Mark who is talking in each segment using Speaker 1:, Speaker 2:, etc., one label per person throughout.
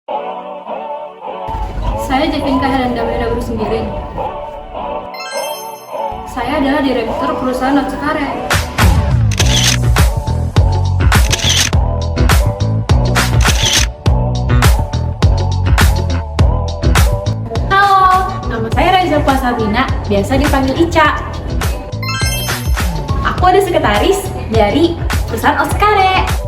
Speaker 1: Saya Jevinka Heranda Guru Sembiring. Saya adalah Direktur Perusahaan Otsekare.
Speaker 2: Halo, nama saya Reza Sabrina, biasa dipanggil Ica. Aku ada sekretaris dari perusahaan Otsekare.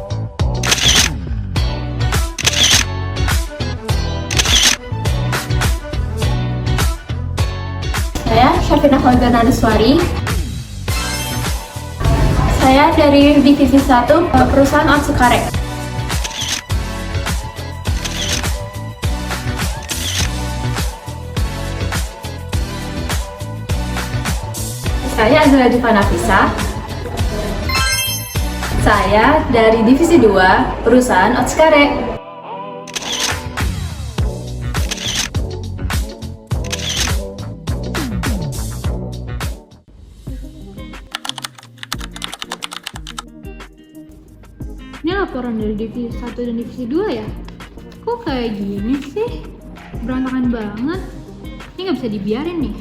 Speaker 2: Saya Syafina Khawdana Nuswari. Saya dari Divisi 1 perusahaan Otsekare. Saya adalah Diva Nafisa. Saya dari Divisi 2 perusahaan Otsekare.
Speaker 1: Ini laporan dari Divisi 1 dan Divisi 2 ya? Kok kayak gini sih? Berantakan banget. Ini nggak bisa dibiarin nih.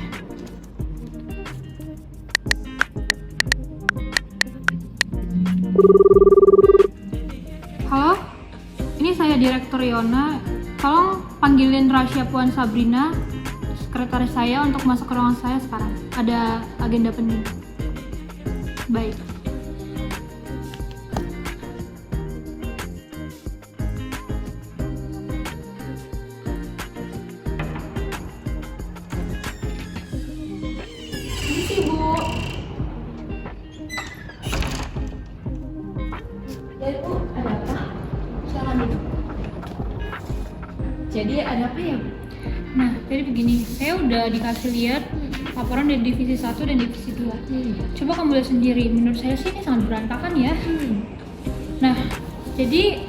Speaker 1: Halo, ini saya Direktur Yona. Tolong panggilin Rasya Puan Sabrina, sekretaris saya, untuk masuk ke ruangan saya sekarang. Ada agenda penting. Baik.
Speaker 2: Permisi, Bu. Ya, Bu, ada apa? Silakan duduk. Jadi ada apa ya, Bu?
Speaker 1: Nah, jadi begini, saya udah dikasih lihat laporan dari Divisi 1 dan Divisi 2. Coba kamu lihat sendiri, menurut saya sih ini sangat berantakan ya. Nah, jadi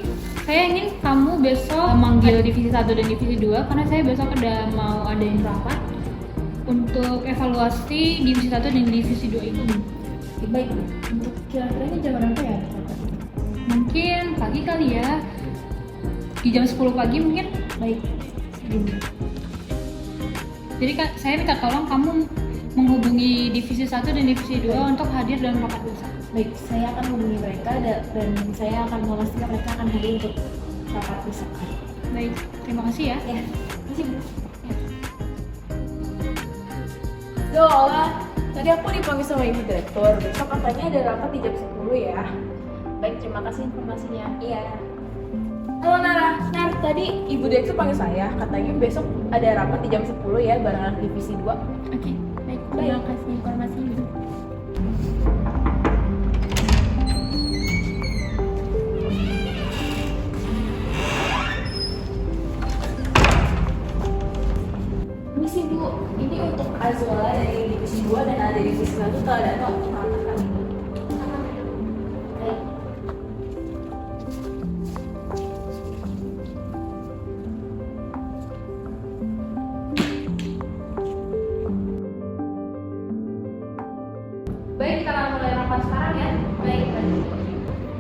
Speaker 1: saya ingin kamu besok manggil Divisi 1 dan Divisi 2 karena saya besok udah mau adain rapat untuk evaluasi Divisi 1 dan Divisi 2 ini.
Speaker 2: Baik, Bu. Untuk kira-kira ini jam berapa ya?
Speaker 1: Mungkin pagi kali ya, di jam 10 pagi mungkin.
Speaker 2: Baik. Segini.
Speaker 1: Jadi saya minta tolong kamu menghubungi Divisi 1 dan Divisi 2 untuk hadir dalam rapat besok.
Speaker 2: Baik, saya akan menghubungi mereka dan saya akan memastikan mereka akan hadir untuk rapat besok.
Speaker 1: Baik, terima kasih ya.
Speaker 2: Ya, makasih, Bu. Dola, tadi aku dipanggil sama Ibu Direktur. Besok katanya ada rapat di jam 10 ya. Baik, terima kasih informasinya. Iya. Halo Nara, tadi Ibu Direktur panggil saya. Katanya besok ada rapat di jam 10 ya, bareng anak Divisi 2.
Speaker 1: Oke, baik. Terima kasih informasinya.
Speaker 2: Misi Bu, ini untuk Azwala dari Divisi 2 dan ada dari Divisi 1 keadaan untuk rapat kali ini. Baik. Baik, kita akan mulai rapat sekarang ya. Baik.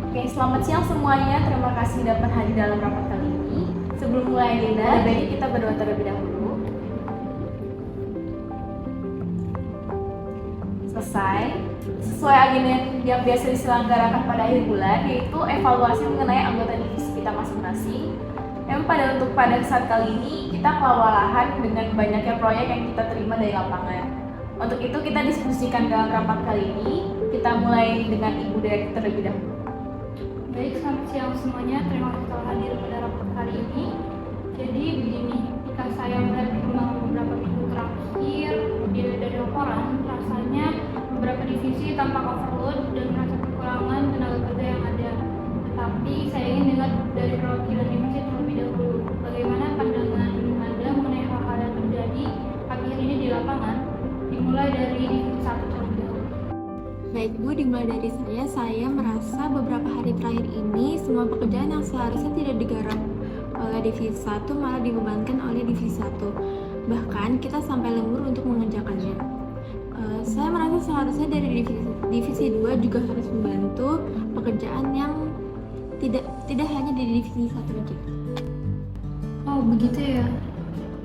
Speaker 2: Oke, selamat siang semuanya. Terima kasih dapat hadir dalam rapat kali ini. Sebelum mulai agenda, baiknya kita berdoa terlebih dahulu. Selesai. Sesuai agenda yang biasa diselenggarakan pada akhir bulan, yaitu evaluasi mengenai anggota divisi kita masing-masing. Yang pada saat kali ini kita kewalahan dengan banyaknya proyek yang kita terima dari lapangan. Untuk itu kita diskusikan dalam rapat kali ini. Kita mulai dengan Ibu Direktur terlebih dahulu.
Speaker 1: Baik, selamat siang semuanya. Terima kasih telah hadir pada rapat kali ini. Jadi begini, jika saya melihat perkembangan beberapa minggu terakhir dari laporan, rasanya beberapa divisi tampak overload dan merasa kekurangan tenaga kerja yang ada. Tetapi saya ingin dengar dari perwakilan divisi terlebih dahulu. Bagaimana pandangan Anda mengenai hal-hal yang terjadi akhir ini di lapangan? Dimulai dari divisi 1 terlebih dahulu.
Speaker 3: Baik Bu, dimulai dari saya merasa beberapa hari terakhir ini semua pekerjaan yang seharusnya tidak digarap oleh Divisi 1 malah dibebankan oleh Divisi 1. Bahkan kita sampai lembur untuk mengerjakannya. Saya merasa seharusnya dari Divisi 2 juga harus membantu pekerjaan yang tidak hanya di Divisi 1 aja.
Speaker 1: Oh begitu ya.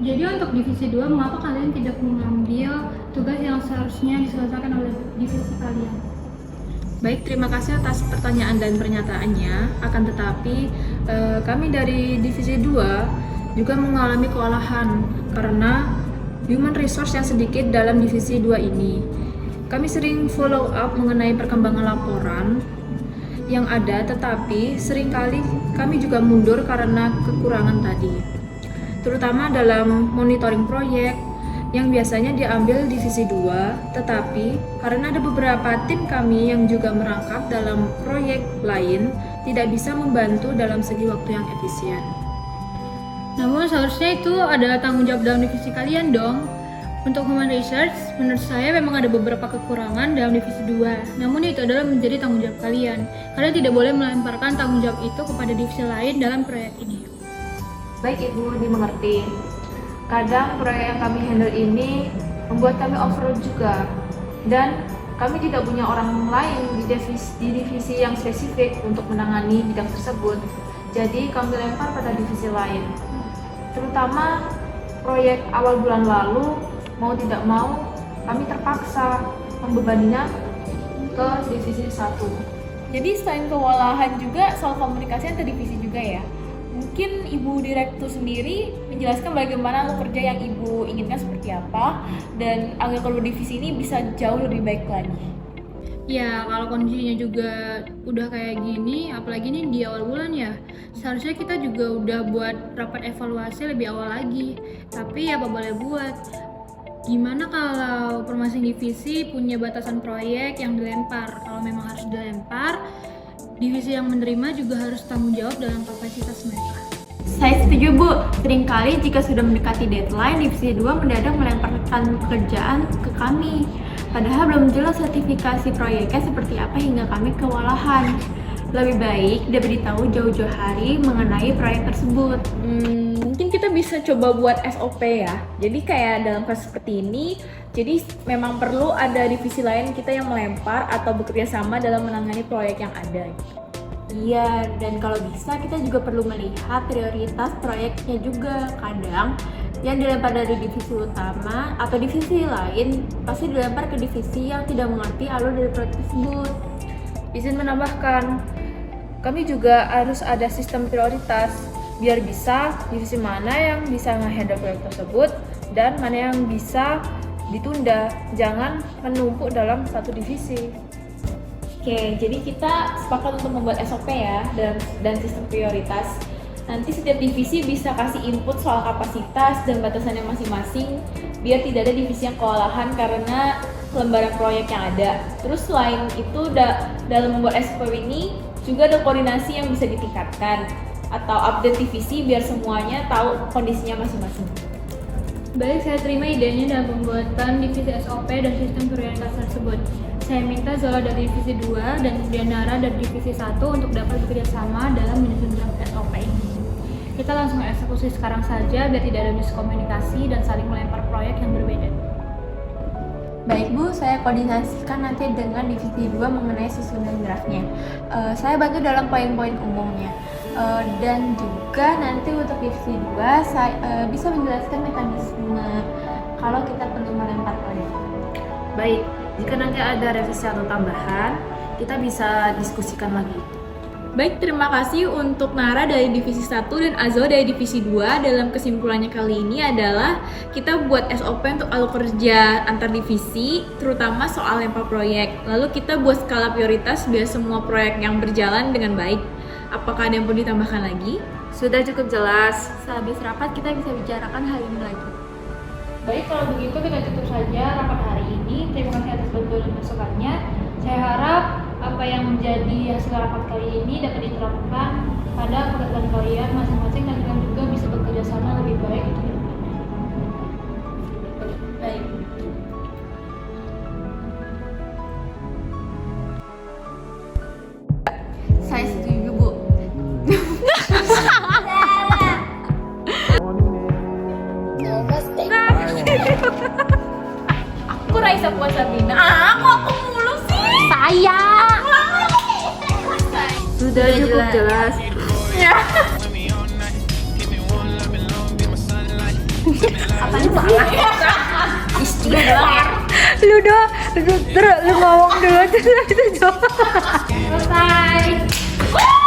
Speaker 1: Jadi untuk divisi 2, mengapa kalian tidak mengambil tugas yang seharusnya diselesaikan oleh divisi kalian?
Speaker 4: Baik, terima kasih atas pertanyaan dan pernyataannya. Akan tetapi, kami dari Divisi 2 juga mengalami kewalahan karena human resource yang sedikit dalam Divisi 2 ini. Kami sering follow up mengenai perkembangan laporan yang ada, tetapi seringkali kami juga mundur karena kekurangan tadi. Terutama dalam monitoring proyek, yang biasanya diambil divisi 2, tetapi karena ada beberapa tim kami yang juga merangkap dalam proyek lain, tidak bisa membantu dalam segi waktu yang efisien.
Speaker 1: Namun seharusnya itu adalah tanggung jawab dalam divisi kalian dong. Untuk human research, menurut saya memang ada beberapa kekurangan dalam divisi 2, namun itu adalah menjadi tanggung jawab kalian. Kalian tidak boleh melemparkan tanggung jawab itu kepada divisi lain dalam proyek ini.
Speaker 2: Baik Ibu, dimengerti. Kadang proyek yang kami handle ini membuat kami overload juga, dan kami tidak punya orang lain di divisi yang spesifik untuk menangani bidang tersebut. Jadi kami lempar pada divisi lain. Terutama proyek awal bulan lalu, mau tidak mau kami terpaksa membebaninya ke divisi 1.
Speaker 3: Jadi selain kewalahan juga soal komunikasi antar divisi juga ya. Mungkin Ibu Direktur sendiri menjelaskan bagaimana alur kerja yang Ibu inginkan seperti apa dan agar kedua divisi ini bisa jauh lebih baik lagi.
Speaker 1: Ya, kalau kondisinya juga udah kayak gini, apalagi ini di awal bulan ya, seharusnya kita juga udah buat rapat evaluasi lebih awal lagi. Tapi apa boleh buat, gimana kalau masing-masing divisi punya batasan proyek yang dilempar? Kalau memang harus dilempar, divisi yang menerima juga harus tanggung jawab dalam kapasitas mereka.
Speaker 3: Saya setuju Bu, seringkali jika sudah mendekati deadline, divisi 2 mendadak melemparkan pekerjaan ke kami. Padahal belum jelas sertifikasi proyeknya seperti apa hingga kami kewalahan. Lebih baik diberitahu jauh-jauh hari mengenai proyek tersebut.
Speaker 4: Mungkin kita bisa coba buat SOP ya. Jadi kayak dalam kasus seperti ini, jadi memang perlu ada divisi lain kita yang melempar atau bekerja sama dalam menangani proyek yang ada.
Speaker 3: Iya, dan kalau bisa kita juga perlu melihat prioritas proyeknya juga. Kadang yang dilempar dari divisi utama atau divisi lain pasti dilempar ke divisi yang tidak mengerti alur dari proyek tersebut.
Speaker 4: Izin menambahkan, kami juga harus ada sistem prioritas biar bisa divisi mana yang bisa nge-handle proyek tersebut dan mana yang bisa ditunda, jangan menumpuk dalam satu divisi.
Speaker 2: Oke, jadi kita sepakat untuk membuat SOP ya dan sistem prioritas. Nanti setiap divisi bisa kasih input soal kapasitas dan batasannya masing-masing biar tidak ada divisi yang kewalahan karena lembaran proyek yang ada. Terus selain itu dalam membuat SOP ini juga ada koordinasi yang bisa ditingkatkan atau update divisi biar semuanya tahu kondisinya masing-masing.
Speaker 1: Baik, saya terima idenya dalam pembuatan divisi SOP dan sistem prioritas tersebut. Saya minta Zola dari divisi 2 dan Dianara dari divisi 1 untuk dapat bekerja sama dalam menyusun draft SOP ini. Kita langsung eksekusi sekarang saja biar tidak ada miskomunikasi dan saling melempar proyek yang berbeda.
Speaker 3: Baik Bu, saya koordinasikan nanti dengan divisi 2 mengenai susunan draftnya. Saya bantu dalam poin-poin umumnya. Dan juga nanti untuk divisi 2 saya bisa menjelaskan mekanisme kalau kita perlu melempar proyek.
Speaker 4: Baik, jika nanti ada revisi atau tambahan, kita bisa diskusikan lagi.
Speaker 2: Baik, terima kasih untuk Nara dari divisi 1 dan Azo dari divisi 2. Dalam kesimpulannya kali ini adalah kita buat SOP untuk alur kerja antar divisi, terutama soal lempar proyek. Lalu kita buat skala prioritas biar semua proyek yang berjalan dengan baik. Apakah ada yang perlu ditambahkan lagi?
Speaker 4: Sudah cukup jelas.
Speaker 3: Sehabis rapat kita bisa bicarakan hal ini lagi.
Speaker 1: Baik, kalau begitu kita tutup saja rapat hari ini. Terima kasih atas bantuan dan masukannya. Saya harap apa yang menjadi hasil rapat kali ini dapat diterapkan pada pekerjaan kalian masing-masing dan kalian juga bisa bekerja sama lebih baik untuk
Speaker 2: Baik.
Speaker 3: Saya setuju Bu.
Speaker 2: Aku Raisa Puasabina. Aku mulu sih.
Speaker 4: Sudah cukup jelas.
Speaker 2: Ya. salah. Istighfar.
Speaker 5: Lu ngomong dulu terus itu jawab.
Speaker 1: Selesai.